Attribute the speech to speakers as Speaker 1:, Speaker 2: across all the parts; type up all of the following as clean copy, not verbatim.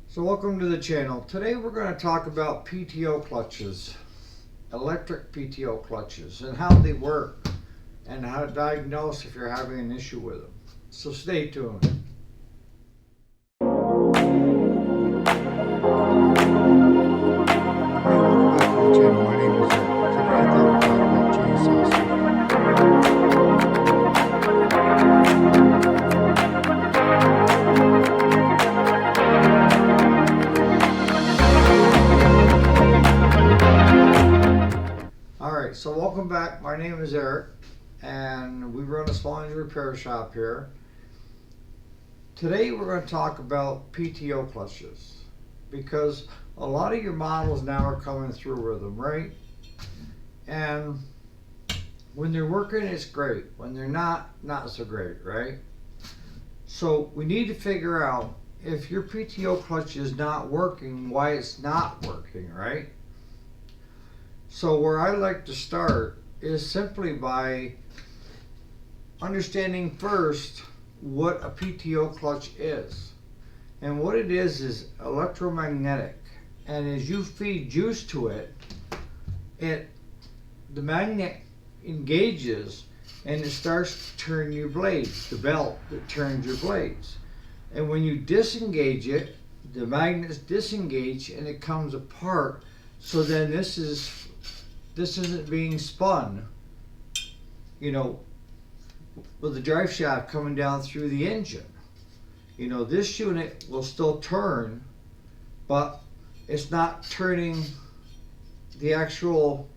Speaker 1: So welcome to the channel. Today we're going to talk about PTO clutches, electric PTO clutches, and how they work and how to diagnose if you're having an issue with them. So stay tuned. Alright, so welcome back. My name is Eric and we run a small engine repair shop here. Today we're going to talk about PTO clutches because a lot of your models now are coming through with them, right? And when they're working, it's great. When they're not so great, right? So we need to figure out if your PTO clutch is not working, why it's not working, right? So where I like to start is simply by understanding first what a PTO clutch is. And what it is electromagnetic. And as you feed juice to it, the magnet engages and it starts to turn your blades, the belt that turns your blades. And when you disengage it, the magnets disengage and it comes apart. So then this isn't being spun, you know, with the drive shaft coming down through the engine. You know, this unit will still turn, but it's not turning the actual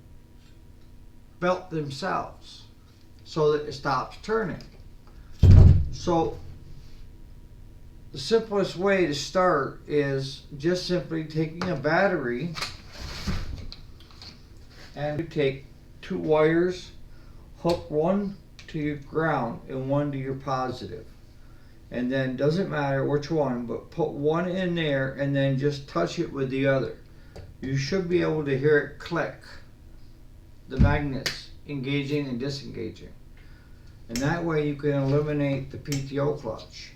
Speaker 1: belt themselves so that it stops turning. So the simplest way to start is just simply taking a battery and you take two wires, hook one to your ground and one to your positive. And then doesn't matter which one, but put one in there and then just touch it with the other. You should be able to hear it click, the magnets engaging and disengaging. And that way you can eliminate the PTO clutch.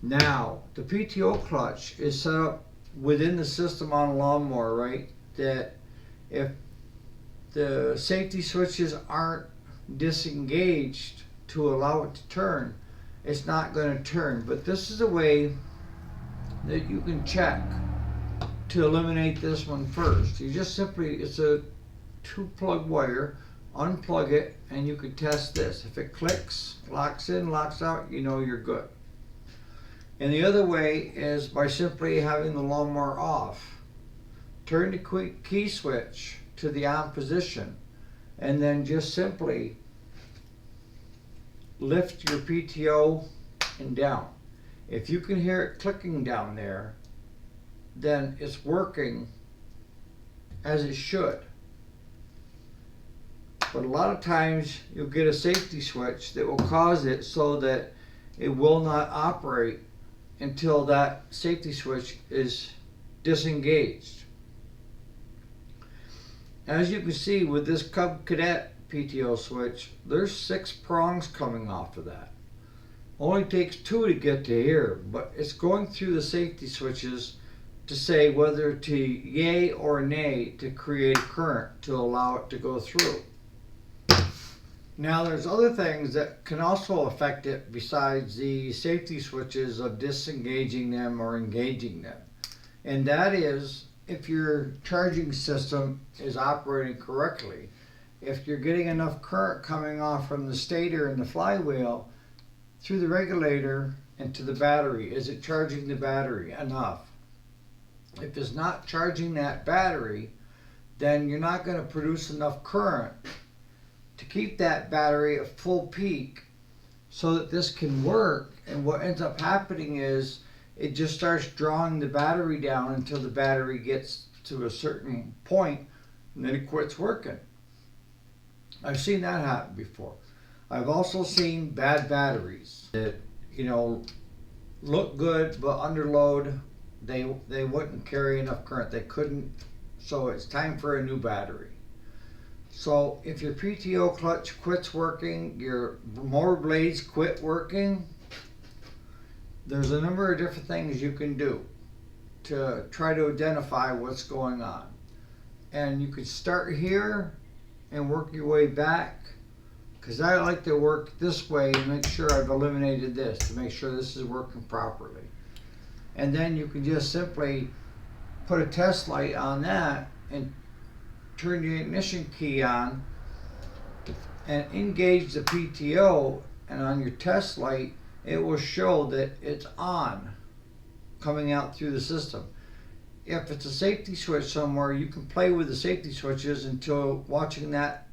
Speaker 1: Now, the PTO clutch is set up within the system on a lawnmower, right? That if the safety switches aren't disengaged to allow it to turn, it's not going to turn. But this is a way that you can check to eliminate this one first. You just simply, it's a 2-plug wire, unplug it, and you can test this. If it clicks, locks in, locks out, you know you're good. And the other way is by simply having the lawnmower off. Turn the key switch to the on position and then just simply lift your PTO and down. If you can hear it clicking down there, then it's working as it should. But a lot of times you'll get a safety switch that will cause it so that it will not operate until that safety switch is disengaged. As you can see with this Cub Cadet PTO switch, there's 6 prongs coming off of that. Only takes 2 to get to here, but it's going through the safety switches to say whether to yay or nay to create a current to allow it to go through. Now there's other things that can also affect it besides the safety switches of disengaging them or engaging them. And that is if your charging system is operating correctly. If you're getting enough current coming off from the stator and the flywheel through the regulator and to the battery, is it charging the battery enough? If it's not charging that battery, then you're not going to produce enough current to keep that battery at full peak so that this can work. And what ends up happening is it just starts drawing the battery down until the battery gets to a certain point and then it quits working. I've seen that happen before. I've also seen bad batteries that, you know, look good but under load they wouldn't carry enough current. They couldn't, so it's time for a new battery. So if your PTO clutch quits working, your mower blades quit working, there's a number of different things you can do. to try to identify what's going on. And you could start here and work your way back, because I like to work this way and make sure I've eliminated this to make sure this is working properly. And then you can just simply put a test light on that and turn the ignition key on and engage the PTO, and on your test light it will show that it's on, coming out through the system. If it's a safety switch somewhere, you can play with the safety switches until watching that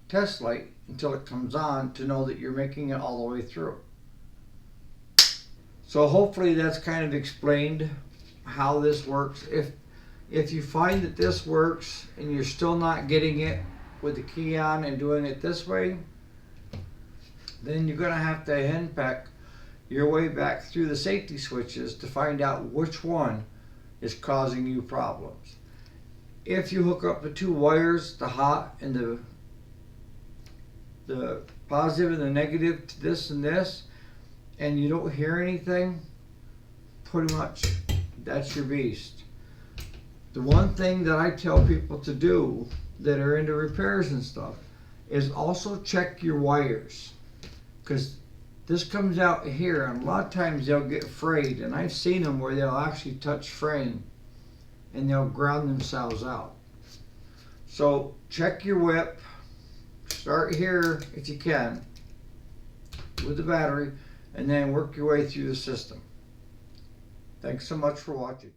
Speaker 1: test light until it comes on to know that you're making it all the way through. So hopefully that's kind of explained how this works. If you find that this works and you're still not getting it with the key on and doing it this way, then you're going to have to henpeck your way back through the safety switches to find out which one is causing you problems. If you hook up the two wires, the hot and the positive and the negative to this and this, and you don't hear anything, pretty much that's your beast. The one thing that I tell people to do that are into repairs and stuff is also check your wires, because this comes out here and a lot of times they'll get frayed, and I've seen them where they'll actually touch frame and they'll ground themselves out. So check your whip, start here if you can with the battery, and then work your way through the system. Thanks so much for watching.